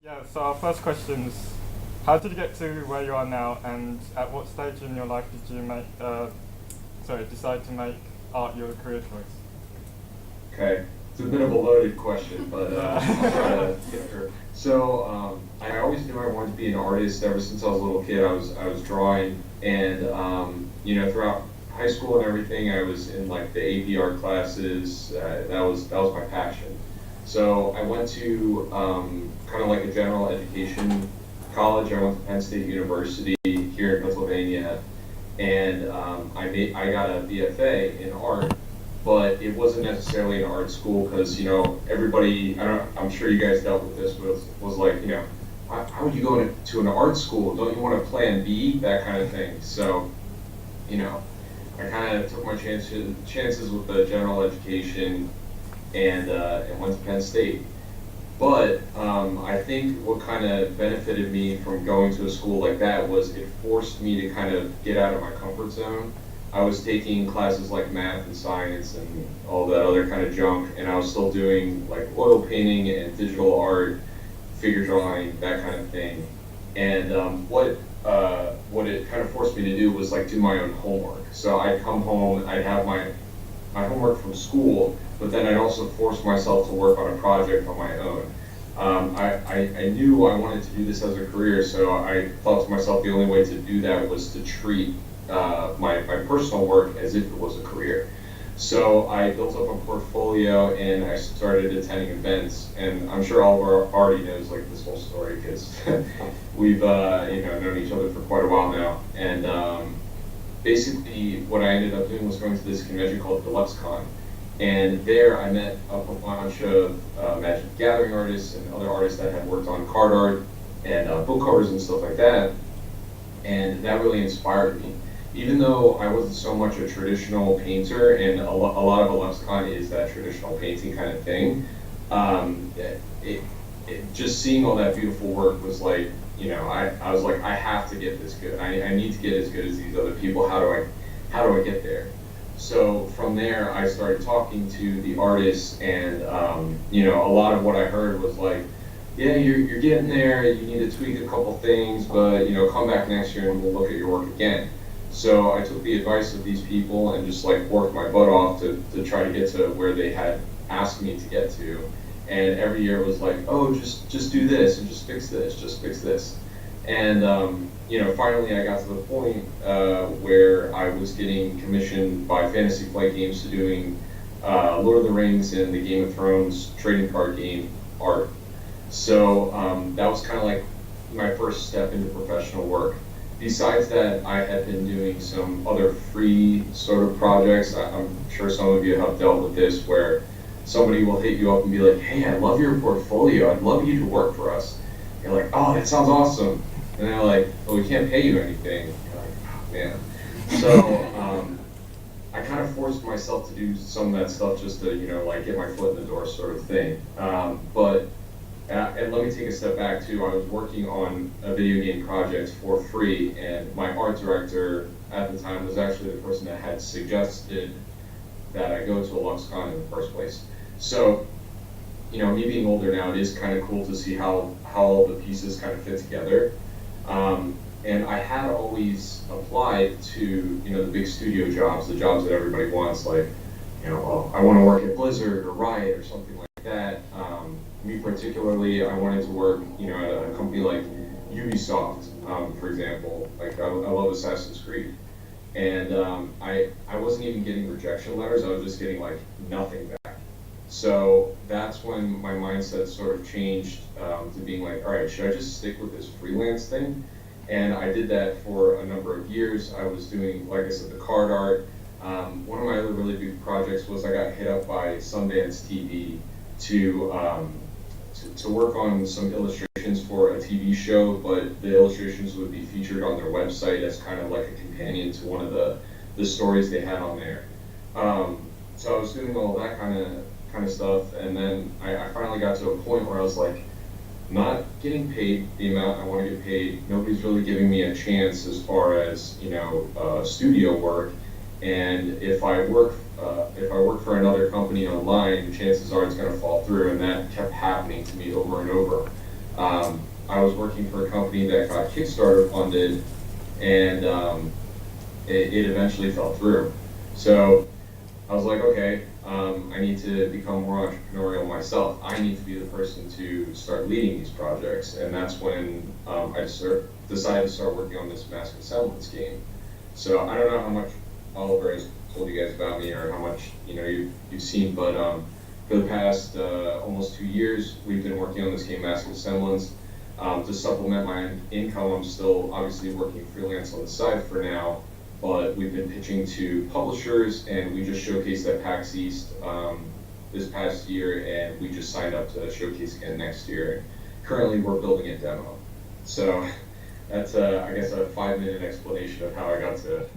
Yeah, so our first question is, how did you get to where you are now, and at what stage in your life did you decide to make art your career choice? Okay, it's a bit of a loaded question, but I'll try to get through. So I always knew I wanted to be an artist ever since I was a little kid. I was drawing, and throughout high school and everything, I was in like the AP art classes. That was my passion. So I went to kind of like a general education college. I went to Penn State University here in Pennsylvania, and I got a BFA in art, but it wasn't necessarily an art school because everybody, I'm sure you guys dealt with this, was like, how would you go to an art school? Don't you want a plan B? That kind of thing. So you know I kind of took my chances with the general education, and went to Penn State. But I think what kind of benefited me from going to a school like that was it forced me to kind of get out of my comfort zone. I was taking classes like math and science and all that other kind of junk, and I was still doing like oil painting and digital art, figure drawing, that kind of thing. And what it kind of forced me to do was like do my own homework. So I'd come home, I'd have my homework from school, but then I'd also force myself to work on a project on my own. I knew I wanted to do this as a career, so I thought to myself the only way to do that was to treat my personal work as if it was a career. So I built up a portfolio and I started attending events, and I'm sure Oliver already knows like this whole story because we've known each other for quite a while now. And basically, what I ended up doing was going to this convention called DeluxeCon, and there I met up a bunch of Magic the Gathering artists and other artists that had worked on card art and book covers and stuff like that, and that really inspired me. Even though I wasn't so much a traditional painter, and a lot of DeluxeCon is that traditional painting kind of thing, just seeing all that beautiful work was like, I was like, I have to get this good. I need to get as good as these other people. How do I get there? So from there, I started talking to the artists, and a lot of what I heard was like, yeah, you're getting there. You need to tweak a couple things, but come back next year and we'll look at your work again. So I took the advice of these people and just like worked my butt off to try to get to where they had asked me to get to. And every year it was like, oh, just do this and just fix this, just fix this. And finally I got to the point where I was getting commissioned by Fantasy Flight Games to doing Lord of the Rings and the Game of Thrones trading card game art. So that was kind of like my first step into professional work. Besides that, I had been doing some other free sort of projects. I'm sure some of you have dealt with this, where somebody will hit you up and be like, hey, I love your portfolio. I'd love you to work for us. You're like, oh, that sounds awesome. And they're like, well, we can't pay you anything. You're like, oh, man. So I kind of forced myself to do some of that stuff just to, get my foot in the door sort of thing. And let me take a step back too. I was working on a video game project for free, and my art director at the time was actually the person that had suggested that I go to a LuxCon in the first place. So, me being older now, it is kind of cool to see how all the pieces kind of fit together. And I had always applied to, the big studio jobs, the jobs that everybody wants, like, I want to work at Blizzard or Riot or something like that. Me particularly, I wanted to work, at a company like Ubisoft, for example. Like, I love Assassin's Creed. And I wasn't even getting rejection letters, I was just getting, like, nothing back. So that's when my mindset sort of changed to being like, all right, should I just stick with this freelance thing? And I did that for a number of years. I was doing, like I said, the card art. One of my other really big projects was I got hit up by Sundance TV to work on some illustrations for a TV show, but the illustrations would be featured on their website as kind of like a companion to one of the stories they had on there. So I was doing all that kind of stuff, and then I finally got to a point where I was like, not getting paid the amount I want to get paid. Nobody's really giving me a chance as far as studio work. And if I work for another company online, the chances are it's going to fall through. And that kept happening to me over and over. I was working for a company that got Kickstarter funded, and it eventually fell through. So I was like, okay, I need to become more entrepreneurial myself. I need to be the person to start leading these projects, and that's when decided to start working on this Mask of Semblance game. So I don't know how much Oliver has told you guys about me, or how much you've seen, but for the past almost 2 years, we've been working on this game, Mask of Semblance. To supplement my income, I'm still obviously working freelance on the side for now, but we've been pitching to publishers, and we just showcased at PAX East this past year, and we just signed up to showcase again next year. Currently, we're building a demo. So that's, I guess, a 5-minute explanation of how I got to.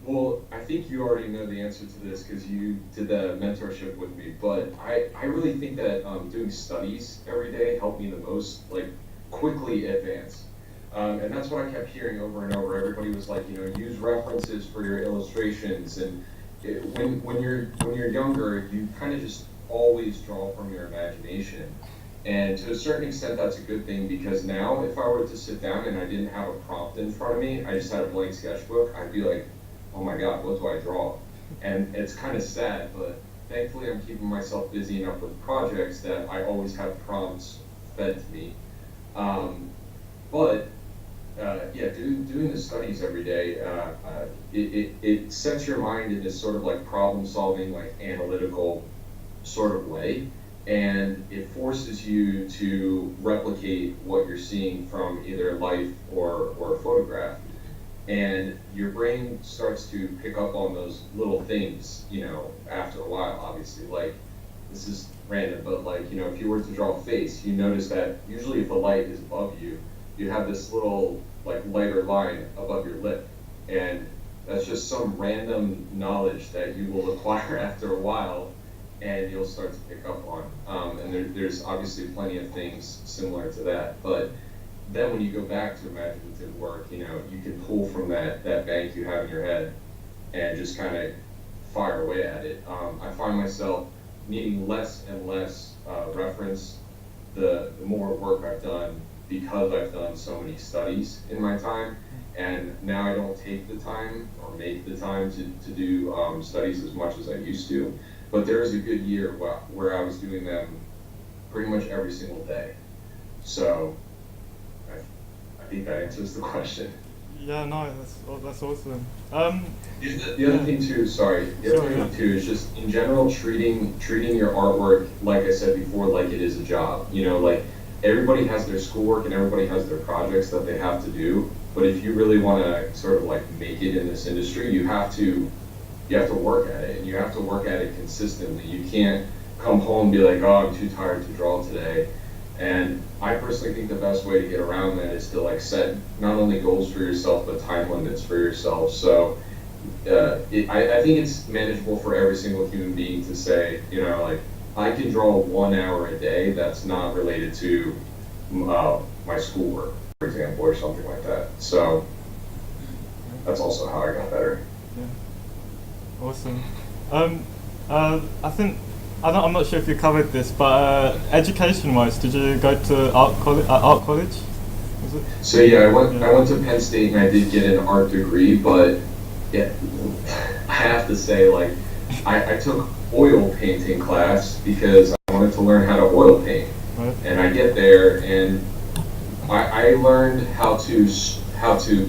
Well, I think you already know the answer to this because you did the mentorship with me, but I really think that doing studies every day helped me the most, like quickly advance. And that's what I kept hearing over and over. Everybody was like, use references for your illustrations, and when you're younger, you kind of just always draw from your imagination. And to a certain extent, that's a good thing, because now if I were to sit down and I didn't have a prompt in front of me, I just had a blank sketchbook, I'd be like, oh my God, what do I draw? And it's kind of sad, but thankfully I'm keeping myself busy enough with projects that I always have prompts fed to me. But yeah, doing the studies every day, it sets your mind in this sort of like problem solving, like analytical sort of way. And it forces you to replicate what you're seeing from either life or a photograph. And your brain starts to pick up on those little things, after a while, obviously. Like, this is random, but like, if you were to draw a face, you notice that usually if the light is above you, you have this little like lighter line above your lip. And that's just some random knowledge that you will acquire after a while, and you'll start to pick up on. And there's obviously plenty of things similar to that. But then when you go back to imaginative work, you can pull from that bank you have in your head and just kind of fire away at it. I find myself needing less and less reference the more work I've done, because I've done so many studies in my time. And now I don't take the time or make the time to do studies as much as I used to. But there was a good year where I was doing them pretty much every single day. So I think that answers the question. Yeah, no, that's awesome. The other thing too, is just in general treating your artwork, like I said before, like it is a job. Like everybody has their schoolwork and everybody has their projects that they have to do. But if you really want to sort of like make it in this industry, you have to work at it, and you have to work at it consistently. You can't come home and be like, oh, I'm too tired to draw today. And I personally think the best way to get around that is to like set not only goals for yourself, but time limits for yourself. So I think it's manageable for every single human being to say, like, I can draw 1 hour a day that's not related to my schoolwork, for example, or something like that. So that's also how I got better. Yeah. Awesome. I'm not sure if you covered this, but education-wise, did you go to art college? Was it? So yeah, I went to Penn State and I did get an art degree, but yeah, I have to say, like, I took oil painting class because I wanted to learn how to oil paint. Right. And I get there and I learned how to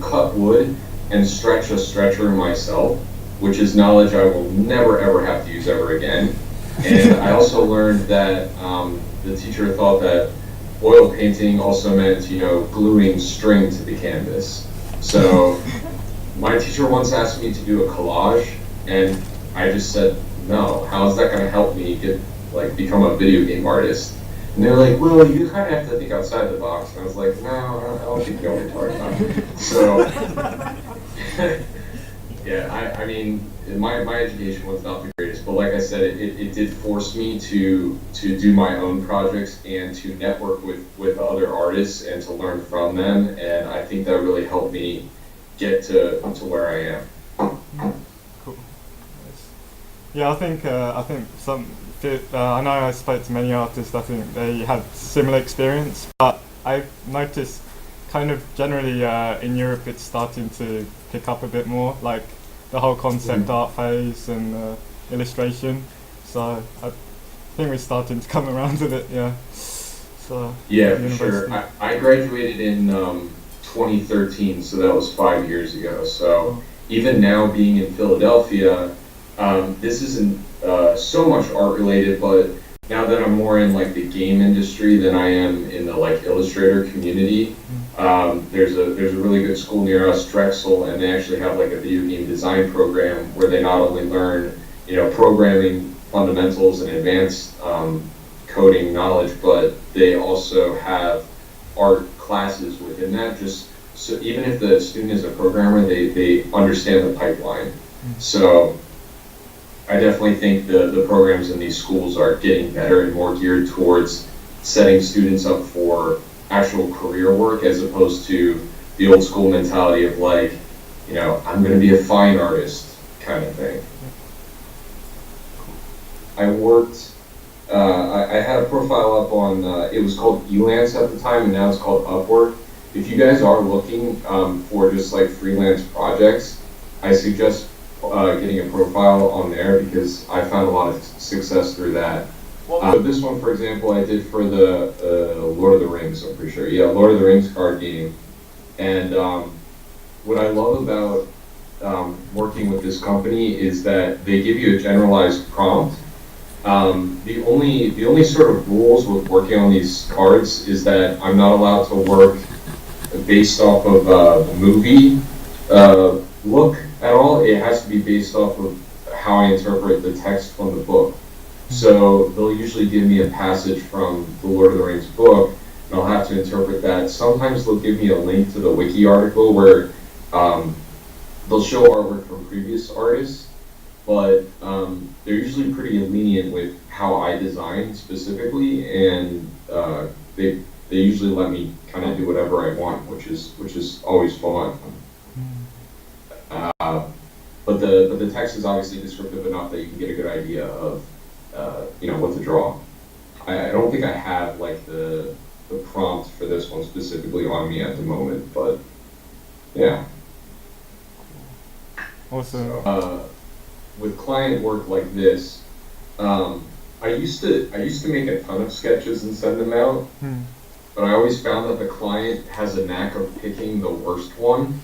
cut wood and stretch a stretcher myself, which is knowledge I will never ever have to use ever again. And I also learned that the teacher thought that oil painting also meant, gluing string to the canvas. So my teacher once asked me to do a collage, and I just said, no, how is that going to help me become a video game artist? And they're like, well, you kind of have to think outside the box. And I was like, no, I don't think you're retarded. So, yeah, I mean, my education was not the greatest, but like I said, it did force me to do my own projects and to network with other artists and to learn from them. And I think that really helped me get to where I am. Cool. Nice. Yeah, I think I know I spoke to many artists. I think they had similar experience, but I've noticed kind of generally in Europe it's starting to pick up a bit more, like the whole concept art phase and illustration. So I think we're starting to come around a bit, yeah. So Yeah, for sure. I graduated in 2013, so that was 5 years ago. So even now being in Philadelphia, this isn't so much art related, but now that I'm more in like the game industry than I am in the like Illustrator community, there's a really good school near us, Drexel, and they actually have like a video game design program where they not only learn, programming fundamentals and advanced coding knowledge, but they also have art classes within that. Just so even if the student is a programmer, they understand the pipeline. So I definitely think the programs in these schools are getting better and more geared towards setting students up for actual career work, as opposed to the old school mentality of like, I'm going to be a fine artist kind of thing. I worked, I had a profile up on, it was called Elance at the time, and now it's called Upwork. If you guys are looking for just like freelance projects, I suggest getting a profile on there, because I found a lot of success through that. So this one, for example, I did for the Lord of the Rings, I'm pretty sure. Yeah, Lord of the Rings card game. And what I love about working with this company is that they give you a generalized prompt. The only sort of rules with working on these cards is that I'm not allowed to work based off of the movie look at all. It has to be based off of how I interpret the text from the book. So they'll usually give me a passage from the Lord of the Rings book, and I'll have to interpret that. Sometimes they'll give me a link to the wiki article where they'll show artwork from previous artists, but they're usually pretty lenient with how I design specifically, and they usually let me kind of do whatever I want, which is always fun. But the text is obviously descriptive enough that you can get a good idea of what to draw. I don't think I have like the prompt for this one specifically on me at the moment, but yeah. Awesome. So, with client work like this, I used to make a ton of sketches and send them out, but I always found that the client has a knack of picking the worst one,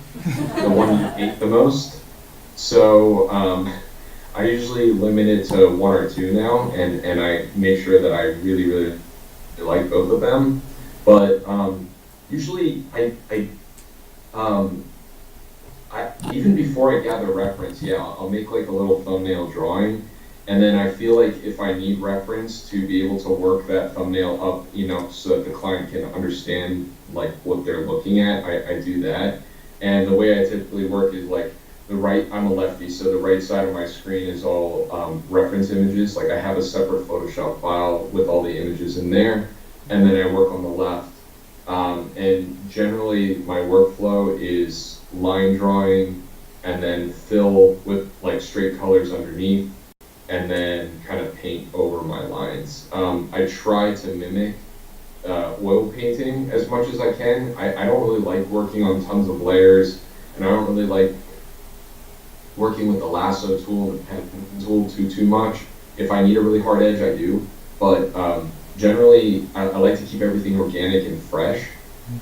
the one you hate the most. So I usually limit it to one or two now, and I make sure that I really, really like both of them. But usually I even before I gather reference, I'll make like a little thumbnail drawing, and then I feel like if I need reference to be able to work that thumbnail up, so that the client can understand like what they're looking at, I do that. And the way I typically work is like I'm a lefty, so the right side of my screen is all reference images. Like I have a separate Photoshop file with all the images in there, and then I work on the left. And generally my workflow is line drawing, and then fill with like straight colors underneath, and then kind of paint over my lines. I try to mimic oil painting as much as I can. I don't really like working on tons of layers, and I don't really like working with the lasso tool and the pen tool too much. If I need a really hard edge, I do. But generally, I like to keep everything organic and fresh.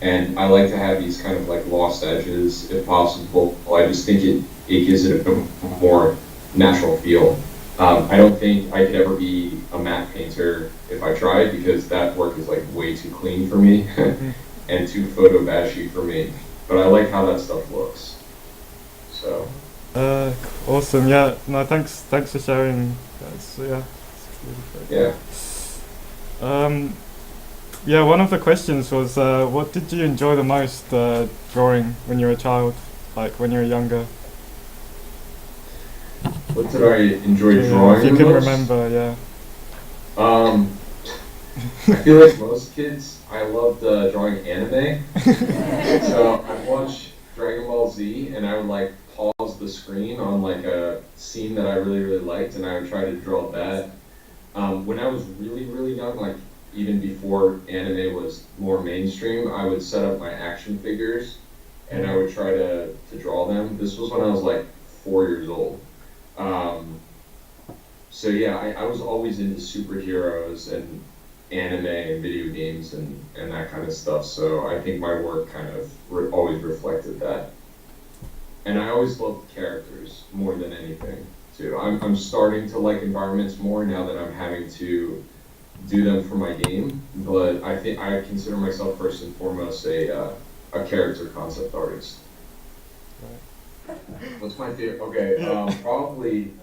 And I like to have these kind of like lost edges, if possible. I just think it gives it a more natural feel. I don't think I could ever be a matte painter if I tried, because that work is like way too clean for me and too photo bashy for me. But I like how that stuff looks. So. Awesome. Yeah. No, thanks for sharing. That's it's really great. Yeah. Yeah. One of the questions was, what did you enjoy the most drawing when you were a child, like when you were younger? What did I enjoy drawing? If you can most? remember, yeah. I feel like most kids, I loved drawing anime. So I'd watch Dragon Ball Z, and I would like pause the screen on like a scene that I really, really liked, and I would try to draw that. When I was really, really young, like even before anime was more mainstream, I would set up my action figures and I would try to draw them. This was when I was like 4 years old. Um, so yeah, I was always into superheroes and anime and video games and that kind of stuff. So I think my work kind of always reflected that. And I always loved characters more than anything too. I'm starting to like environments more now that I'm having to do them for my game. But I think I consider myself first and foremost a character concept artist. What's my favorite? Okay, probably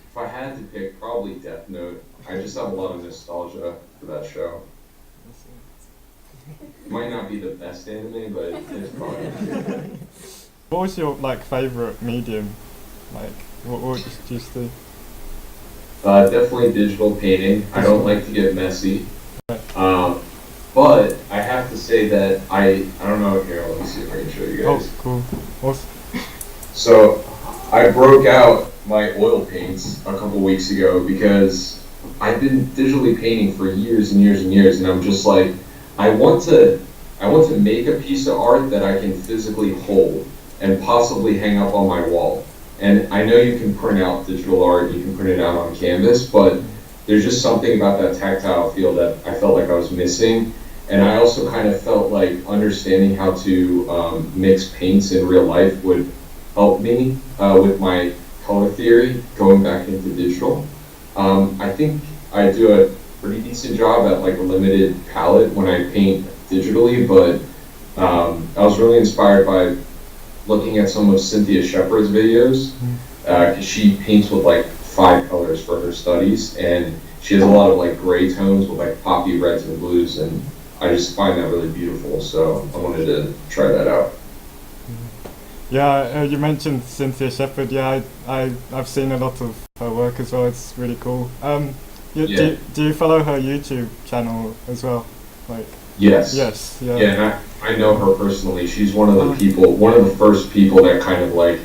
if I had to pick, probably Death Note. I just have a lot of nostalgia for that show. Might not be the best anime, but it's fun. What was your like favorite medium? Like, what did you used to? Definitely digital painting. I don't like to get messy. But I have to say that I don't know. Here, let me see if I can show you guys. Oh, cool. Awesome. So I broke out my oil paints a couple weeks ago because I've been digitally painting for years and years and years, and I'm just like, I want to make a piece of art that I can physically hold and possibly hang up on my wall. And I know you can print out digital art, you can print it out on canvas, but there's just something about that tactile feel that I felt like I was missing. And I also kind of felt like understanding how to mix paints in real life would help me with my color theory going back into digital. I think I do a pretty decent job at like a limited palette when I paint digitally, but I was really inspired by looking at some of Cynthia Shepard's videos because she paints with like 5 colors for her studies, and she has a lot of like gray tones with like poppy reds and blues, and I just find that really beautiful. So I wanted to try that out. Yeah, you mentioned Cynthia Shepherd. Yeah, I've seen a lot of her work as well. It's really cool. Yeah. Do you follow her YouTube channel as well? Like. Yes. Yes. Yeah. Yeah, and I know her personally. She's one of the people, one of the first people that kind of like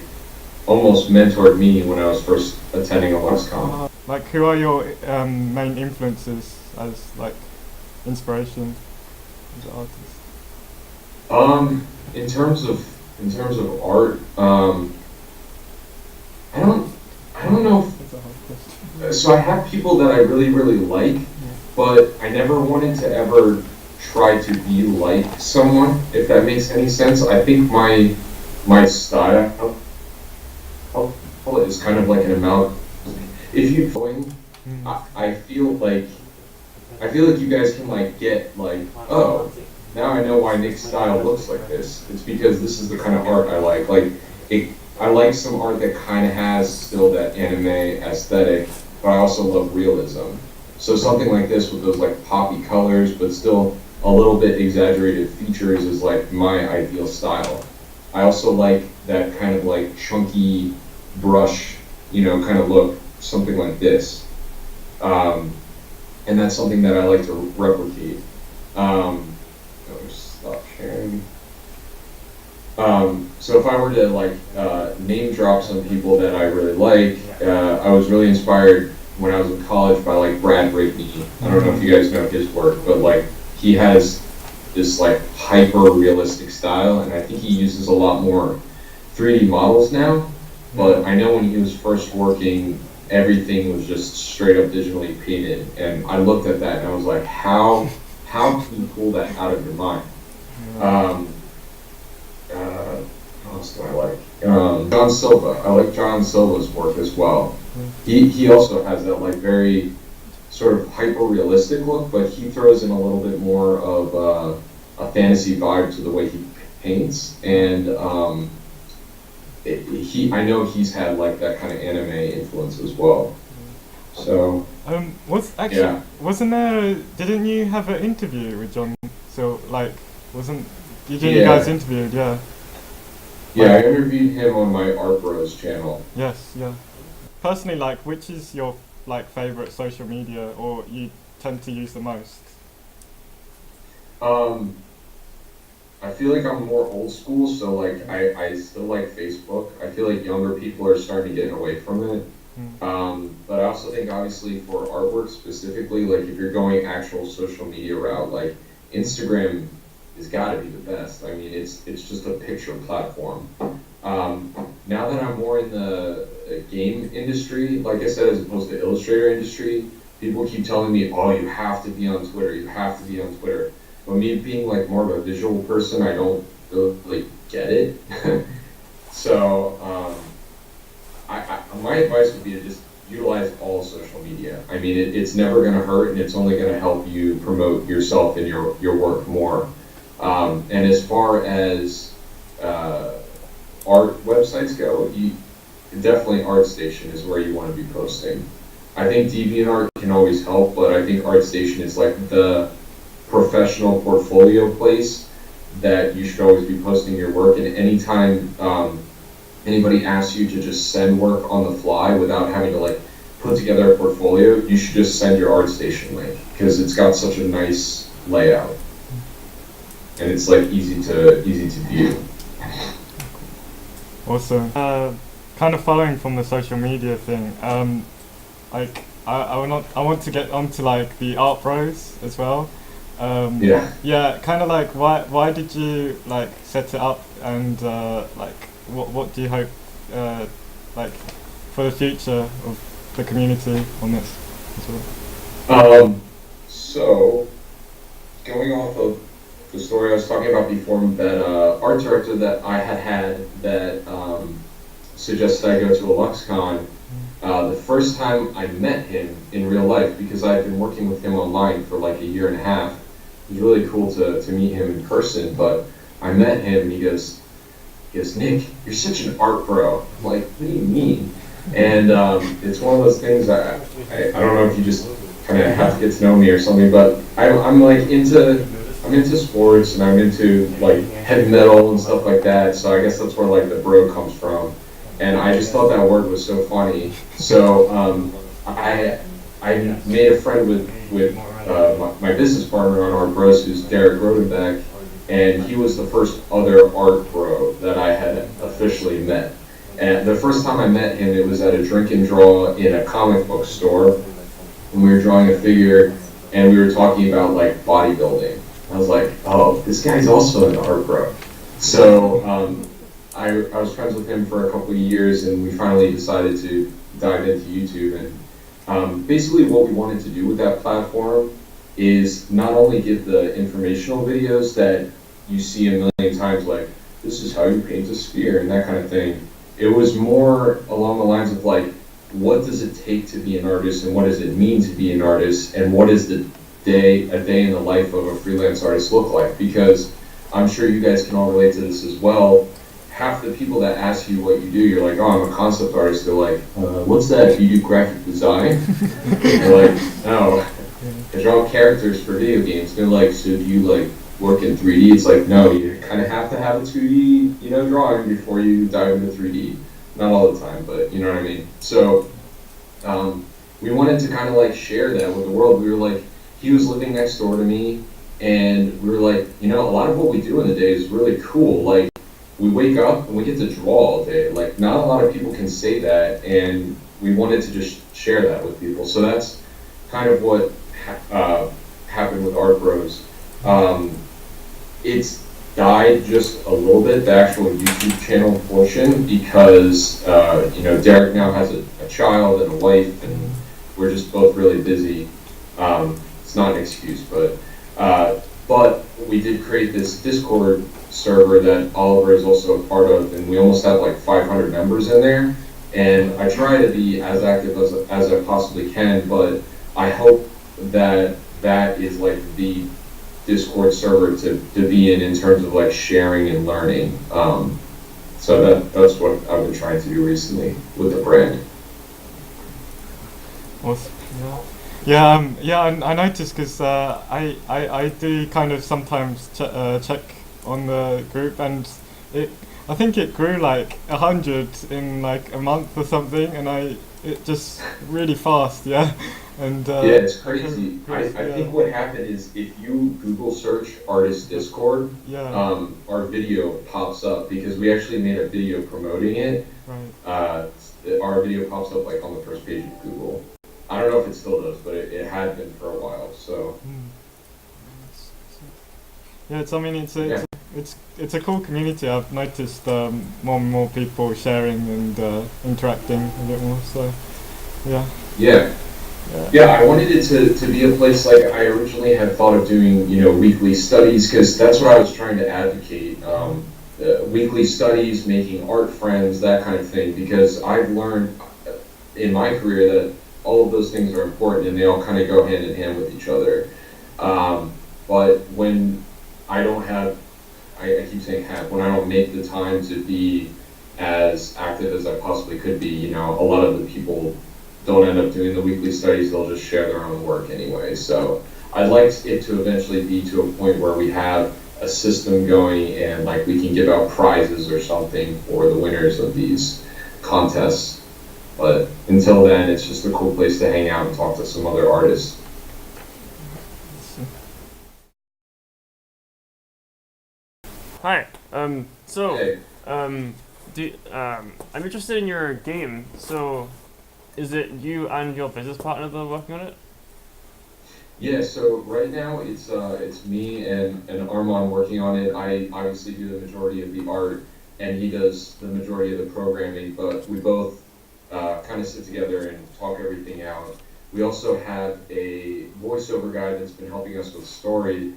almost mentored me when I was first attending a LexCon. Like, who are your main influences as like inspiration as an artist? In terms of art, I don't know. That's a hard question. So I have people that I really really like, but I never wanted to ever try to be like someone, if that makes any sense. I think my style is kind of like an amalgam. If you join, I feel like you guys can like get like, oh, now I know why Nik's style looks like this. It's because this is the kind of art I like. I like some art that kind of has still that anime aesthetic, but I also love realism. So something like this with those like poppy colors, but still a little bit exaggerated features is like my ideal style. I also like that kind of like chunky brush, kind of look, something like this. And that's something that I like to replicate. Stop sharing. So if I were to like name drop some people that I really like, I was really inspired when I was in college by like Brad Rigney. I don't know if you guys know his work, but like he has this like hyper realistic style, and I think he uses a lot more 3D models now. But I know when he was first working, everything was just straight up digitally painted, and I looked at that and I was like, how can you pull that out of your mind? What else do I like? John Silva. I like John Silva's work as well. He also has that like very sort of hyper realistic look, but he throws in a little bit more of a fantasy vibe to the way he paints, and I know he's had like that kind of anime influence as well. So Wasn't there? Didn't you have an interview with John? So like, wasn't you guys interviewed? Yeah. Yeah, I interviewed him on my Art Bros channel. Yes, yeah. Personally, like, which is your like favorite social media, or you tend to use the most? I feel like I'm more old school, so like I still like Facebook. I feel like younger people are starting to get away from it. Mm. But I also think obviously for artwork specifically, like if you're going actual social media route, like Instagram has got to be the best. I mean, it's just a picture platform. Now that I'm more in the game industry, like I said, as opposed to Illustrator industry, people keep telling me, "Oh, you have to be on Twitter. You have to be on Twitter." But me being like more of a visual person, I don't really get it. So my advice would be to just utilize all social media. I mean, it's never going to hurt, and it's only going to help you promote yourself and your work more. And as far as uh, art websites go, definitely ArtStation is where you want to be posting. I think DeviantArt can always help, but I think ArtStation is like the professional portfolio place that you should always be posting your work. And anytime anybody asks you to just send work on the fly without having to like put together a portfolio, you should just send your ArtStation link because it's got such a nice layout and it's like easy to view. Awesome. Kind of following from the social media thing, like I want to get onto like the art pros as well. Yeah. Yeah, kind of like why did you like set it up and like what do you hope like for the future of the community on this as well? So going off of the story I was talking about before, that art director that I had that suggested I go to a LuxCon. The first time I met him in real life, because I had been working with him online for like a year and a half, it was really cool to meet him in person. But I met him and he goes, "Nick, you're such an art bro." I'm like, "What do you mean?" And it's one of those things I don't know if you just kind of have to get to know me or something, but I'm like I'm into sports and I'm into like heavy metal and stuff like that. So I guess that's where like the bro comes from. And I just thought that word was so funny. So I made a friend with my business partner on our bros, who's Derek Rodenbeck, and he was the first other art bro that I had officially met. And the first time I met him, it was at a drink and draw in a comic book store, and we were drawing a figure, and we were talking about like bodybuilding. I was like, "Oh, this guy's also an art bro." So I was friends with him for a couple of years, and we finally decided to dive into YouTube. And basically, what we wanted to do with that platform is not only give the informational videos that you see a million times, like this is how you paint a sphere and that kind of thing. It was more along the lines of like, what does it take to be an artist, and what does it mean to be an artist, and what is a day in the life of a freelance artist look like? Because I'm sure you guys can all relate to this as well. Half the people that ask you what you do, you're like, "Oh, I'm a concept artist." They're like, "What's that? Do you do graphic design?" They're like, "No, I draw characters for video games." They're like, "So do you like work in 3D?" It's like, no, you kind of have to have a 2D, drawing before you dive into 3D. Not all the time, but you know what I mean. So we wanted to kind of like share that with the world. We were like, he was living next door to me, and we were like, a lot of what we do in the day is really cool. Like, we wake up and we get to draw all day. Like, not a lot of people can say that, and we wanted to just share that with people. So that's kind of what happened with Art Bros. It's died just a little bit, the actual YouTube channel portion, because Derek now has a child and a wife, and we're just both really busy. It's not an excuse, but we did create this Discord server that Oliver is also a part of, and we almost have like 500 members in there. And I try to be as active as I possibly can, but I hope that is like the Discord server to be in terms of like sharing and learning. So that's what I've been trying to do recently with the brand. Awesome. Yeah, I noticed because I do kind of sometimes check on the group, and I think it grew like 100 in like a month or something, and it just really fast, yeah. And yeah, it's crazy. I think what happened is if you Google search artist Discord, yeah, our video pops up because we actually made a video promoting it. right. our video pops up like on the first page of Google. I don't know if it still does, but it had been for a while. So Yeah, it's. I mean, yeah, it's a cool community. I've noticed more and more people sharing and interacting a bit more. So yeah, yeah. yeah, Yeah, I wanted it to be a place like I originally had thought of doing, weekly studies, because that's what I was trying to advocate. Weekly studies, making art friends, that kind of thing, because I've learned in my career that all of those things are important and they all kind of go hand in hand with each other. But when I don't have, I keep saying have, when I don't make the time to be as active as I possibly could be, a lot of the people don't end up doing the weekly studies, they'll just share their own work anyway. So I'd like it to eventually be to a point where we have a system going and like we can give out prizes or something for the winners of these contests. But until then, it's just a cool place to hang out and talk to some other artists. Hi. Hey. I'm interested in your game. So, is it you and your business partner that are working on it? Yeah, so right now it's me and Armand working on it. I obviously do the majority of the art, and he does the majority of the programming. But we both kind of sit together and talk everything out. We also have a voiceover guy that's been helping us with story,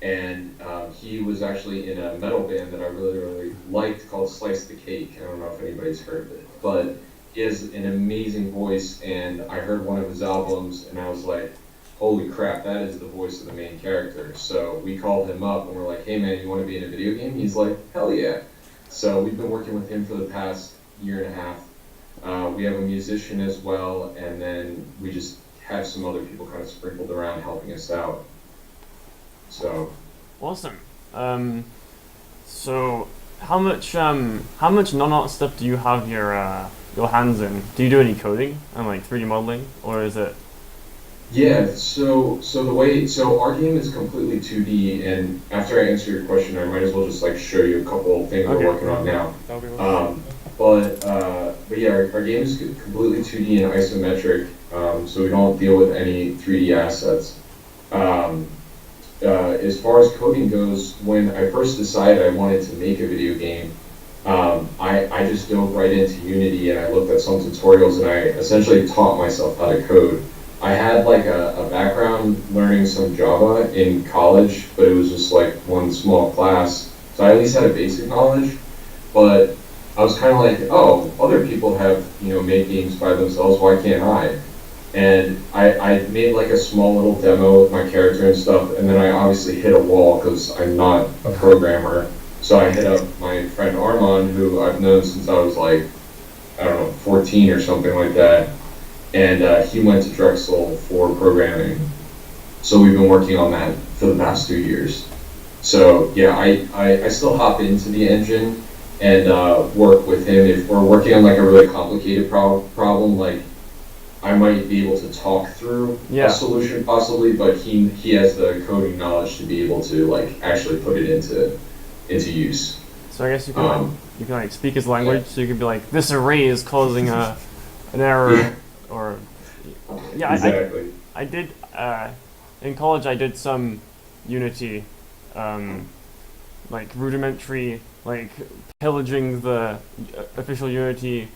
and he was actually in a metal band that I really really liked called Slice the Cake. I don't know if anybody's heard of it, but he has an amazing voice, and I heard one of his albums, and I was like, holy crap, that is the voice of the main character. So we called him up and we're like, hey man, you want to be in a video game? He's like, hell yeah. So we've been working with him for the past year and a half. We have a musician as well, and then we just have some other people kind of sprinkled around helping us out. So Awesome. So how much non-art stuff do you have your hands in? Do you do any coding and like 3D modeling, or is it? yeah, so our game is completely 2D, and after I answer your question, I might as well just like show you a couple of things Okay. we're working on now. That'll be awesome. But yeah, our game is completely 2D and isometric, so we don't deal with any 3D assets. Um, as far as coding goes, when I first decided I wanted to make a video game, I just dove right into Unity and I looked at some tutorials and I essentially taught myself how to code. I had like a background learning some Java in college, but it was just like one small class, so I at least had a basic knowledge. But I was kind of like, oh, other people have made games by themselves. Why can't I? And I made like a small little demo with my character and stuff, and then I obviously hit a wall because I'm not a programmer. So I hit up my friend Armand, who I've known since I was like, I don't know, 14 or something like that. And he went to Drexel for programming. So we've been working on that for the past 2 years. So yeah, I still hop into the engine and work with him. If we're working on like a really complicated problem, like I might be able to talk through Yeah. a solution possibly, but he has the coding knowledge to be able to like actually put it into use. So I guess you can like speak his Yeah. language. So you could be like, this array is causing an error, Yeah. or yeah. Exactly. I did in college. I did some Unity, like rudimentary, like pillaging the official Unity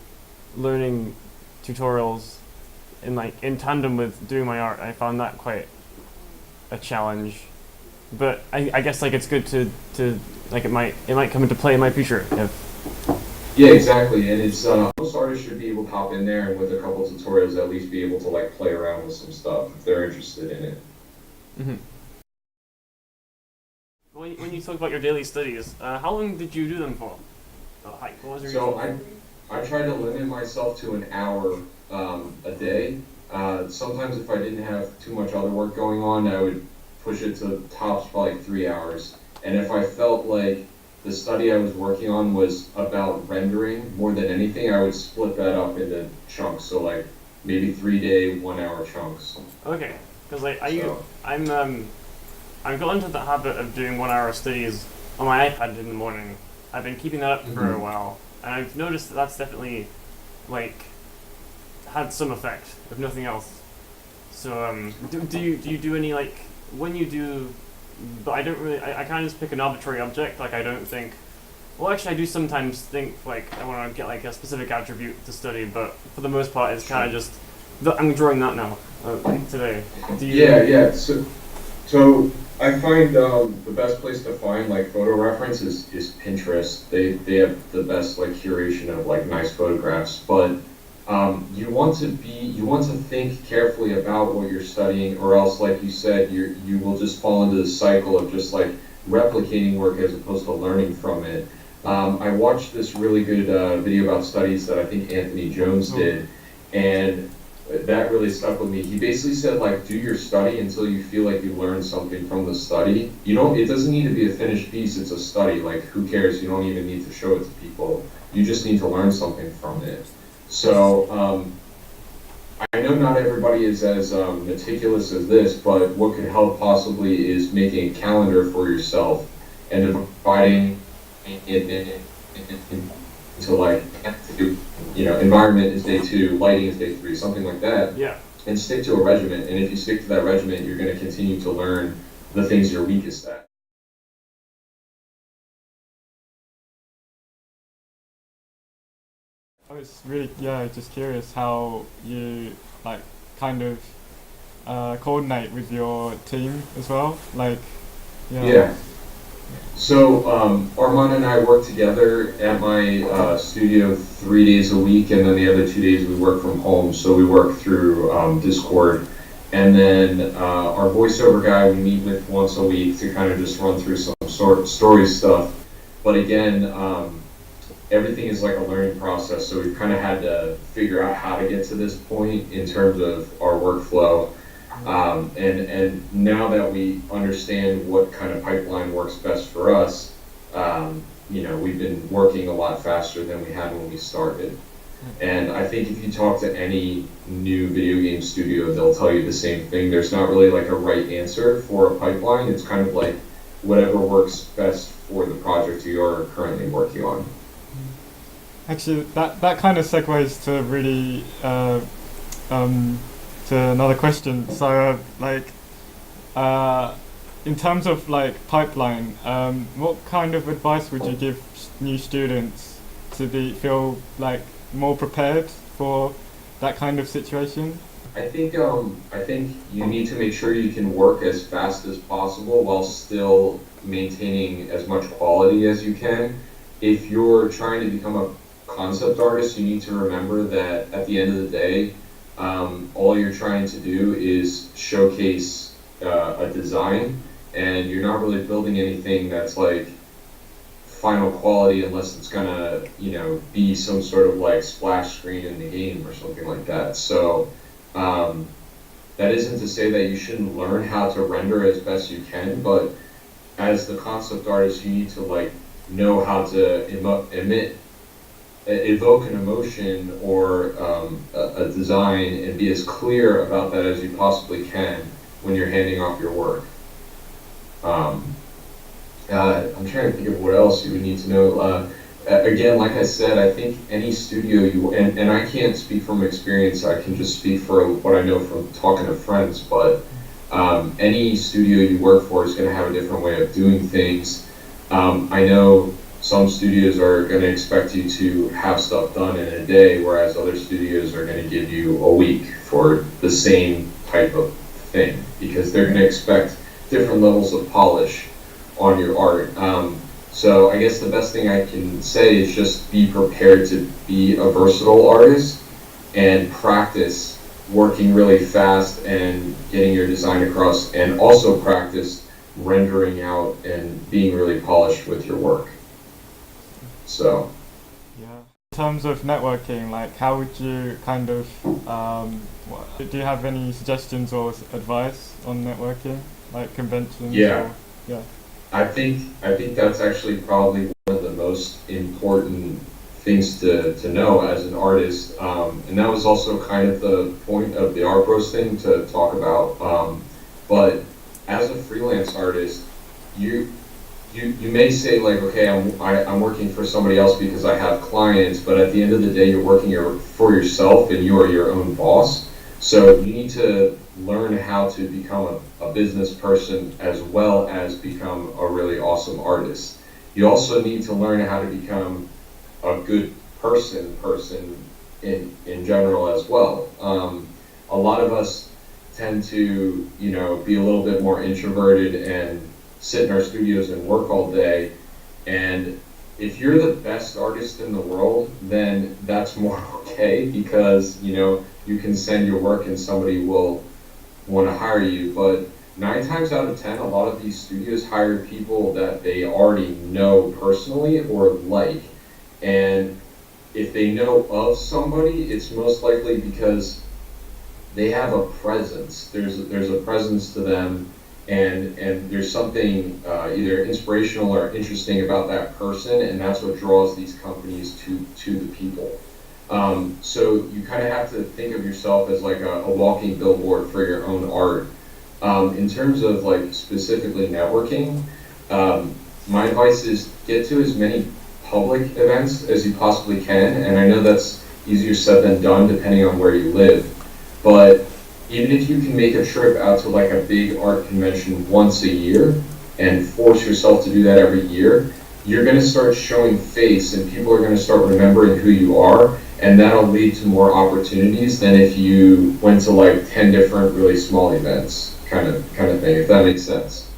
learning tutorials, in tandem with doing my art. I found that quite a challenge, but I guess like it's good to like it might come into play in my future if. Yeah, exactly. And it's most artists should be able to hop in there and with a couple tutorials at least be able to like play around with some stuff if they're interested in it. Mm-hmm. When you talk about your daily studies, how long did you do them for? What was your So usual? I try to limit myself to an hour a day. Sometimes if I didn't have too much other work going on, I would push it to tops for like 3 hours. And if I felt like the study I was working on was about rendering more than anything, I would split that up into chunks. So like maybe 3 day, 1 hour chunks. Okay, because So I've got into the habit of doing 1 hour studies on my iPad in the morning. I've been keeping that up for a while, and I've noticed that that's definitely like had some effect, if nothing else. So do you do any, like, when you do? But I don't really. I kind of just pick an arbitrary object. Like, I don't think. Well, actually, I do sometimes think like I want to get like a specific attribute to study, but for the most part, it's kind of just. I'm drawing that now today. Do you? Yeah. So I find the best place to find like photo reference is Pinterest. They have the best like curation of like nice photographs, but you want to think carefully about what you're studying, or else, like you said, you will just fall into the cycle of just like replicating work as opposed to learning from it. I watched this really good video about studies that I think Anthony Jones did, and that really stuck with me. He basically said, like, do your study until you feel like you learned something from the study. It doesn't need to be a finished piece, it's a study. Like, who cares? You don't even need to show it to people. You just need to learn something from it. So, I know not everybody is as meticulous as this, but what could help possibly is making a calendar for yourself and dividing it into like, environment is day 2, lighting is day 3, something like that. Yeah. And stick to a regimen. And if you stick to that regimen, you're going to continue to learn the things you're weakest at. I was really, just curious how you like kind of coordinate with your team as well. Like, Yeah. So Armand and I work together at my studio 3 days a week, and then the other 2 days we work from home. So we work through Discord, and then our voiceover guy we meet with once a week to kind of just run through some sort of story stuff. But again, everything is like a learning process, so we've kind of had to figure out how to get to this point in terms of our workflow. And now that we understand what kind of pipeline works best for us, we've been working a lot faster than we had when we started. And I think if you talk to any new video game studio, they'll tell you the same thing. There's not really like a right answer for a pipeline. It's kind of like whatever works best for the project you're currently working on. actually, that kind of segues to really to another question. So, in terms of like pipeline, what kind of advice would you give new students to feel like more prepared for that kind of situation? I think you need to make sure you can work as fast as possible while still maintaining as much quality as you can. If you're trying to become a concept artist, you need to remember that at the end of the day, all you're trying to do is showcase a design, and you're not really building anything that's like final quality unless it's gonna, be some sort of like splash screen in the game or something like that. So that isn't to say that you shouldn't learn how to render as best you can, but as the concept artist, you need to like know how to evoke an emotion or a design and be as clear about that as you possibly can when you're handing off your work. I'm trying to think of what else you would need to know. Again, like I said, I think any studio and I can't speak from experience, I can just speak for what I know from talking to friends, but any studio you work for is going to have a different way of doing things. I know some studios are going to expect you to have stuff done in a day, whereas other studios are going to give you a week for the same type of thing, because they're going to expect different levels of polish on your art. So I guess the best thing I can say is just be prepared to be a versatile artist and practice working really fast and getting your design across, and also practice rendering out and being really polished with your work. So, yeah. In terms of networking, like how would you kind of, do you have any suggestions or advice on networking, like conventions? Yeah. Yeah. I think that's actually probably one of the most important things to know as an artist, and that was also kind of the point of the Art Bros thing to talk about. But as a freelance artist, you may say like, okay, I'm working for somebody else because I have clients, but at the end of the day, you're working for yourself and you are your own boss. So you need to learn how to become a business person as well as become a really awesome artist. You also need to learn how to become a good person in general as well. A lot of us tend to, be a little bit more introverted and sit in our studios and work all day. And if you're the best artist in the world, then that's more okay because, you can send your work and somebody will want to hire you. But 9 times out of 10, a lot of these studios hire people that they already know personally or like. And if they know of somebody, it's most likely because they have a presence. There's a presence to them, and there's something either inspirational or interesting about that person, and that's what draws these companies to the people. So you kind of have to think of yourself as like a walking billboard for your own art. In terms of like specifically networking, my advice is get to as many public events as you possibly can, and I know that's easier said than done depending on where you live, but even if you can make a trip out to like a big art convention once a year and force yourself to do that every year, you're going to start showing face and people are going to start remembering who you are, and that'll lead to more opportunities than if you went to like 10 different really small events kind of thing, if that makes sense.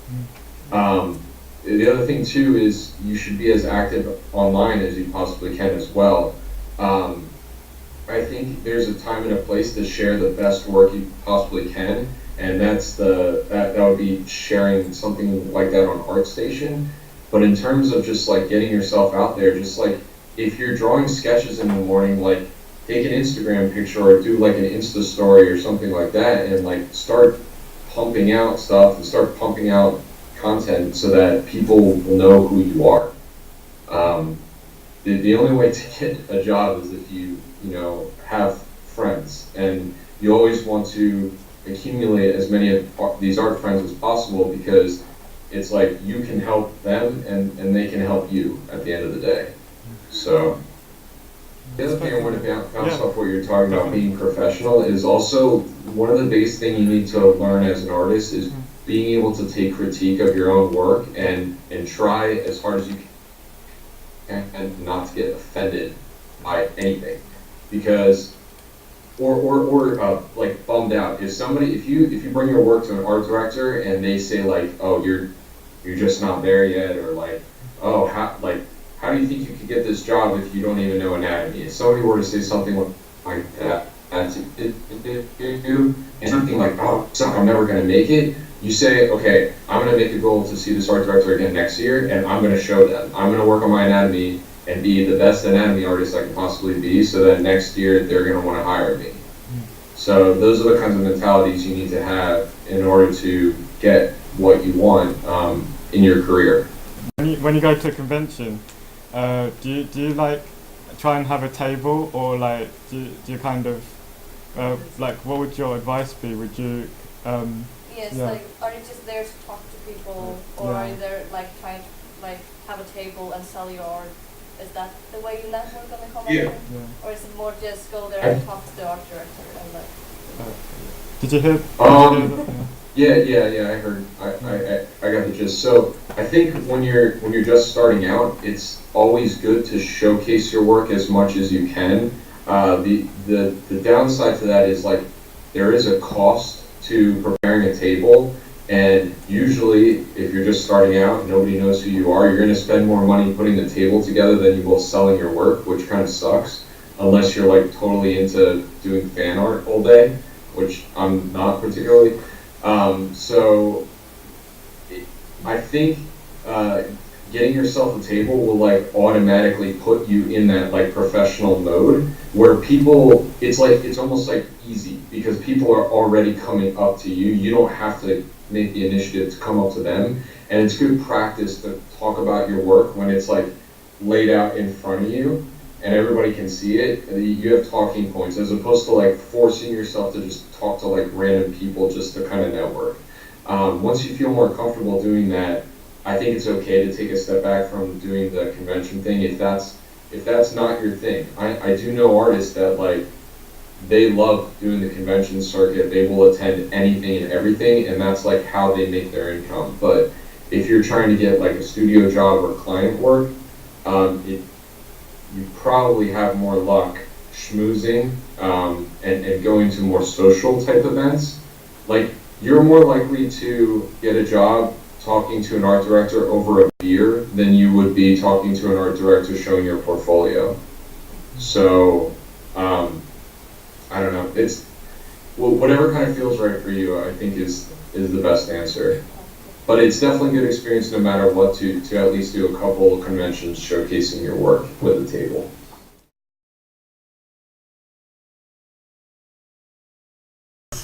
The other thing too is you should be as active online as you possibly can as well. I think there's a time and a place to share the best work you possibly can, and that would be sharing something like that on ArtStation. But in terms of just like getting yourself out there, just like if you're drawing sketches in the morning, like take an Instagram picture or do like an Insta story or something like that, and like start pumping out stuff and start pumping out content so that people will know who you are. The only way to get a job is if you have friends, and you always want to accumulate as many of these art friends as possible because it's like you can help them and they can help you at the end of the day. So the other thing I want to bounce off what you're talking about being professional is also one of the biggest things you need to learn as an artist is being able to take critique of your own work and try as hard as you can and not to get offended by anything, because or like bummed out if you bring your work to an art director and they say like, oh, you're just not there yet, or like, oh, how do you think you could get this job if you don't even know anatomy? If somebody were to say something like that and something like, oh, I'm never going to make it, you say, okay, I'm going to make a goal to see this art director again next year, and I'm going to show them. I'm going to work on my anatomy and be the best anatomy artist I can possibly be, so that next year they're going to want to hire me. So those are the kinds of mentalities you need to have in order to get what you want in your career. When you go to a convention, do you like try and have a table, or like do you kind of like what would your advice be? Would you Yes, yeah. like are you just there to talk to people, or are you there like trying to like have a table and sell your art? Is that the way you network on the convention? Yeah. Or is it more just go there and talk to the art director and like? Did you hear? Yeah. I heard. I got the gist. So I think when you're just starting out, it's always good to showcase your work as much as you can. The downside to that is like there is a cost to preparing a table, and usually if you're just starting out, nobody knows who you are. You're going to spend more money putting the table together than you will selling your work, which kind of sucks. Unless you're like totally into doing fan art all day, which I'm not particularly. So I think getting yourself a table will like automatically put you in that like professional mode where people, it's almost like easy because people are already coming up to you. You don't have to make the initiative to come up to them, and it's good practice to talk about your work when it's like laid out in front of you and everybody can see it. You have talking points as opposed to like forcing yourself to just talk to like random people just to kind of network. Once you feel more comfortable doing that, I think it's okay to take a step back from doing the convention thing if that's not your thing. I do know artists that like they love doing the convention circuit. They will attend anything and everything, and that's like how they make their income. But if you're trying to get like a studio job or client work, you probably have more luck schmoozing and going to more social type events. Like you're more likely to get a job talking to an art director over a beer than you would be talking to an art director showing your portfolio. So I don't know. It's whatever kind of feels right for you. I think is the best answer. But it's definitely a good experience no matter what to at least do a couple conventions showcasing your work with a table.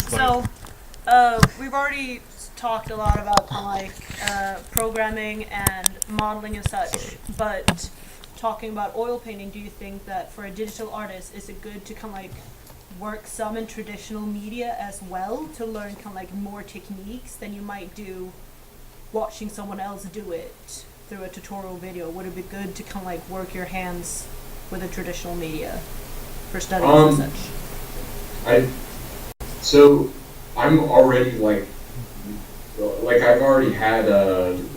So, we've already talked a lot about kind of like programming and modeling and such, but talking about oil painting, do you think that for a digital artist, is it good to kind of like work some in traditional media as well to learn kind of like more techniques than you might do watching someone else do it through a tutorial video? Would it be good to kind of like work your hands with a traditional media for studies and such? So I'm already like I've already had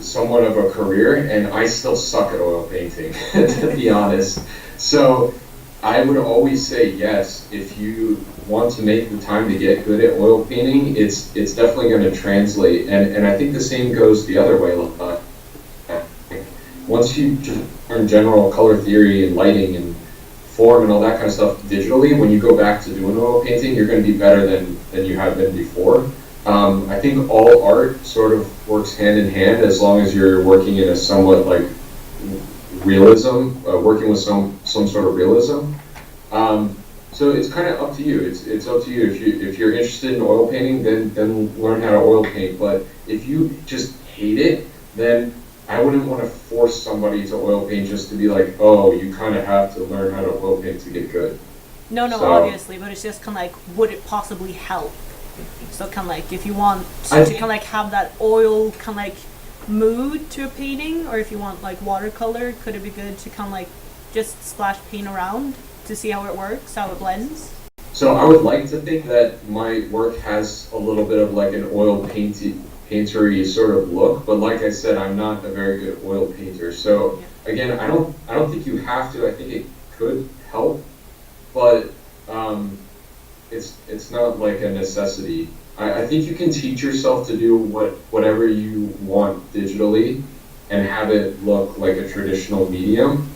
somewhat of a career, and I still suck at oil painting, to be honest. So I would always say yes, if you want to make the time to get good at oil painting, it's definitely going to translate. And I think the same goes the other way. Once you just learn general color theory and lighting and form and all that kind of stuff digitally, when you go back to doing oil painting, you're going to be better than you have been before. I think all art sort of works hand in hand as long as you're working in a somewhat like realism, working with some sort of realism. So it's kind of up to you. It's up to you. If you're interested in oil painting, then learn how to oil paint. But if you just hate it, then I wouldn't want to force somebody to oil paint just to be like, oh, you kind of have to learn how to oil paint to get good. No, obviously, but it's just kind of like, would it possibly help? So kind of like, if you want to kind of like have that oil kind of like mood to a painting, or if you want like watercolor, could it be good to kind of like just splash paint around to see how it works, how it blends? So I would like to think that my work has a little bit of like an oil paintery sort of look, but like I said, I'm not a very good oil painter. So again, I don't think you have to. I think it could help, but it's not like a necessity. I think you can teach yourself to do whatever you want digitally and have it look like a traditional medium.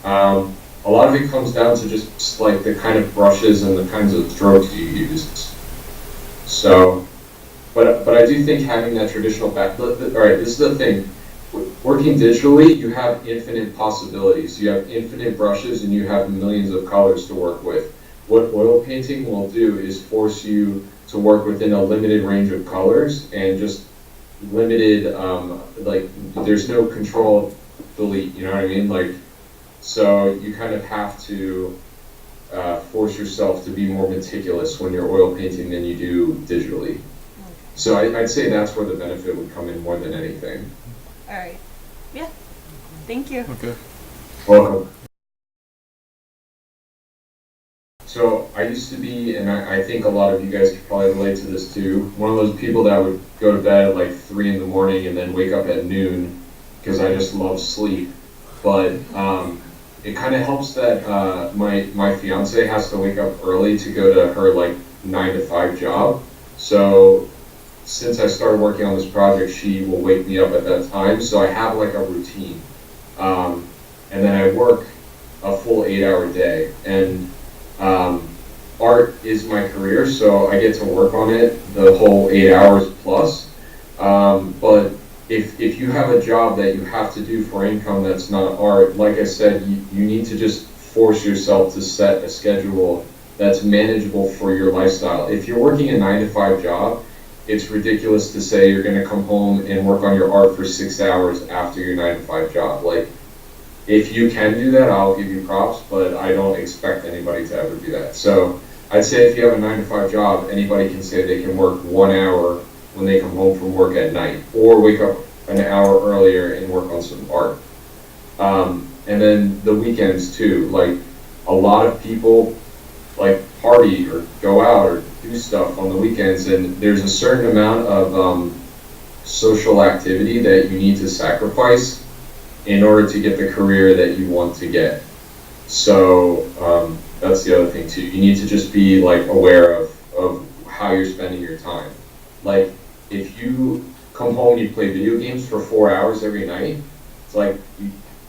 A lot of it comes down to just like the kind of brushes and the kinds of strokes you use. So, but I do think having that traditional all right, this is the thing. Working digitally, you have infinite possibilities. You have infinite brushes and you have millions of colors to work with. What oil painting will do is force you to work within a limited range of colors and just limited, like there's no control delete, you know what I mean? Like, so you kind of have to force yourself to be more meticulous when you're oil painting than you do digitally. So I'd say that's where the benefit would come in more than anything. All right. Yeah. Thank you. Okay. Welcome. So I used to be, and I think a lot of you guys could probably relate to this too, one of those people that would go to bed at like 3 in the morning and then wake up at noon because I just love sleep. But it kind of helps that my fiance has to wake up early to go to her like 9 to 5 job. So since I started working on this project, she will wake me up at that time. So I have like a routine. And then I work a full 8-hour day. And art is my career, so I get to work on it the whole 8 hours plus. But if you have a job that you have to do for income that's not art, like I said, you need to just force yourself to set a schedule that's manageable for your lifestyle. If you're working a 9 to 5 job, it's ridiculous to say you're going to come home and work on your art for 6 hours after your 9 to 5 job. Like, if you can do that, I'll give you props, but I don't expect anybody to ever do that. So I'd say if you have a 9 to 5 job, anybody can say they can work 1 hour when they come home from work at night, or wake up an hour earlier and work on some art. And then the weekends too, like a lot of people like party or go out or do stuff on the weekends, and there's a certain amount of social activity that you need to sacrifice in order to get the career that you want to get. So that's the other thing too. You need to just be like aware of how you're spending your time. Like if you come home and you play video games for 4 hours every night, it's like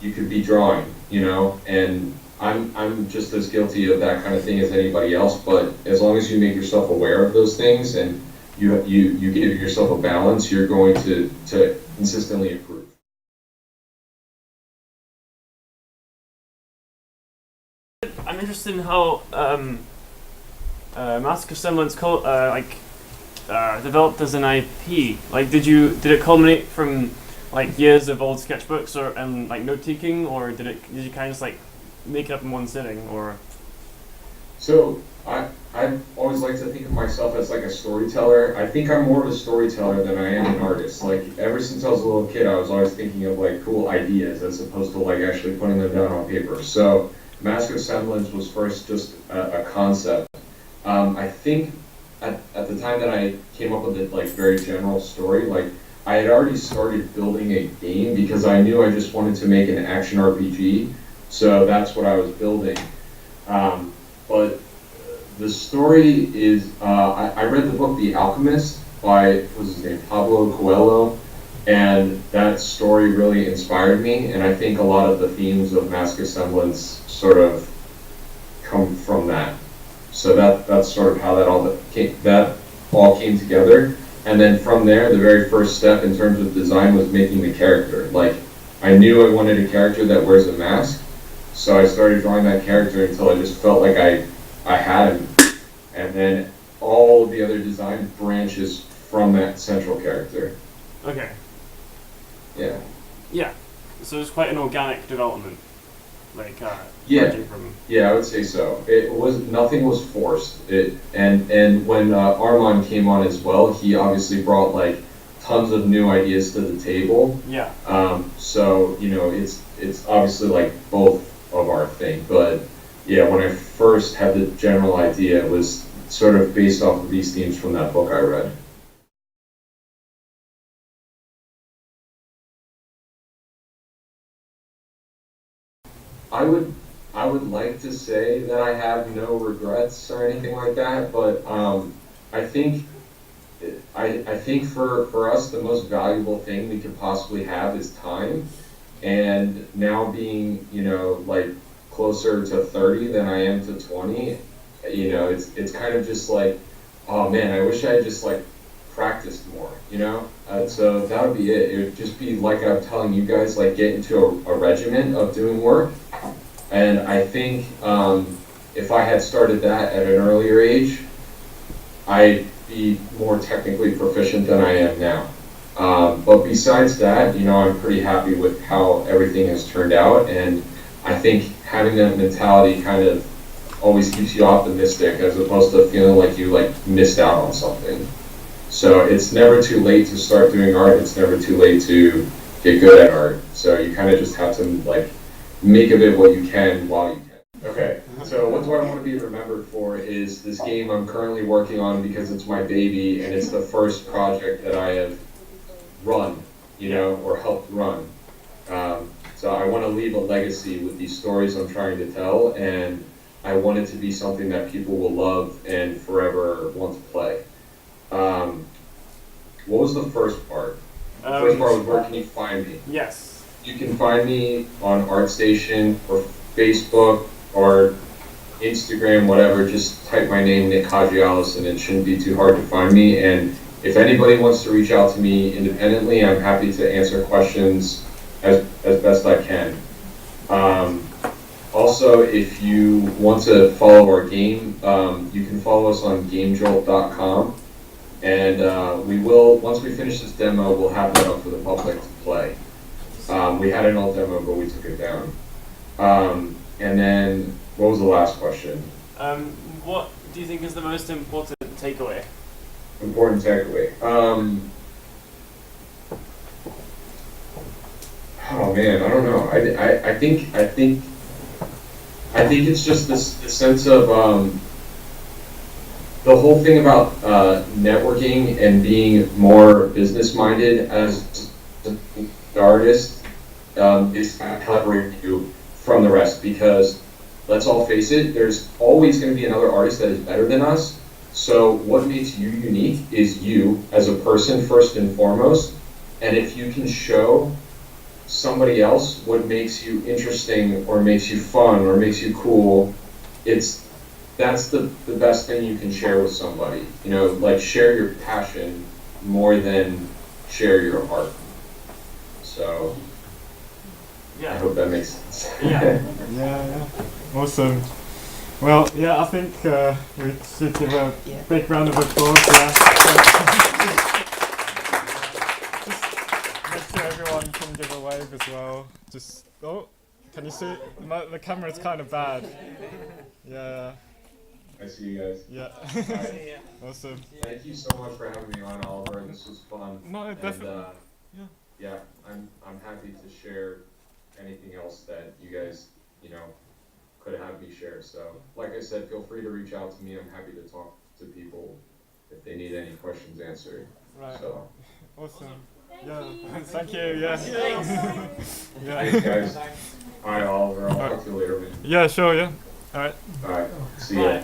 you could be drawing, you know, and I'm just as guilty of that kind of thing as anybody else, but as long as you make yourself aware of those things and you give yourself a balance, you're going to consistently improve. I'm interested in how Mask of Semblance developed as an IP. Like, did it culminate from like years of old sketchbooks and like note taking, or did you kind of just like make it up in one sitting, or? So I always like to think of myself as like a storyteller. I think I'm more of a storyteller than I am an artist. Like ever since I was a little kid, I was always thinking of like cool ideas as opposed to like actually putting them down on paper. So Mask of Semblance was first just a concept. I think at the time that I came up with the like very general story, like I had already started building a game because I knew I just wanted to make an action RPG. So that's what I was building. But the story is, I read the book The Alchemist by, what's his name, Pablo Coelho, and that story really inspired me, and I think a lot of the themes of Mask of Semblance sort of come from that. So that's sort of how that all came together. And then from there, the very first step in terms of design was making the character. Like, I knew I wanted a character that wears a mask, so I started drawing that character until I just felt like I had him. And then all of the other design branches from that central character. Okay. Yeah. Yeah. So it's quite an organic development. Like, yeah. From... Yeah, I would say so. Nothing was forced. And when Armand came on as well, he obviously brought like tons of new ideas to the table. Yeah. So, you know, it's obviously like both of our thing, but yeah, when I first had the general idea, it was sort of based off of these themes from that book I read. I would like to say that I have no regrets or anything like that, but I think for us the most valuable thing we could possibly have is time. And now being, you know, like closer to 30 than I am to 20, you know, it's kind of just like, oh man, I wish I had just like practiced more, you know? So that would be it. It would just be like I'm telling you guys, like get into a regimen of doing work. And I think if I had started that at an earlier age, I'd be more technically proficient than I am now. But besides that, you know, I'm pretty happy with how everything has turned out, and I think having that mentality kind of always keeps you optimistic as opposed to feeling like you like missed out on something. So it's never too late to start doing art. It's never too late to get good at art. So you kind of just have to like make of it what you can while you can. Okay, so what do I want to be remembered for is this game I'm currently working on because it's my baby and it's the first project that I have run, you know, or helped run. So I want to leave a legacy with these stories I'm trying to tell, and I want it to be something that people will love and forever want to play. What was the first part? The first part was where can you find me? Yes. You can find me on ArtStation or Facebook or Instagram, whatever. Just type my name, Nik Hagialas, and it shouldn't be too hard to find me. And if anybody wants to reach out to me independently, I'm happy to answer questions as best I can. Also, if you want to follow our game, you can follow us on GameJolt.com. And we will, once we finish this demo, we'll have that up for the public to play. We had an old demo, but we took it down. And then, what was the last question? What do you think is the most important takeaway? Important takeaway. Oh man, I don't know. I think it's just this sense of the whole thing about networking and being more business minded as an artist is kind of collaborating you from the rest, because let's all face it, there's always going to be another artist that is better than us. So what makes you unique is you as a person first and foremost. And if you can show somebody else what makes you interesting or makes you fun or makes you cool, that's the best thing you can share with somebody. You know, like share your passion more than share your art. So I hope that makes sense. Yeah. Awesome. Well, yeah, I think we should give a big round of applause. Yeah. Just make sure everyone can give a wave as well. Just can you see? The camera's kind of bad. Yeah. I see you guys. Yeah. Awesome. Thank you so much for having me on, Oliver. This was fun. No, definitely. Yeah, I'm happy to share anything else that you guys, could have me share. So, like I said, feel free to reach out to me. I'm happy to talk to people if they need any questions answered. Right. So. Awesome. Thank you. Yeah. Thanks, guys. All right, Oliver. I'll talk to you later, man. Yeah, sure. Yeah. All right. All right. See ya.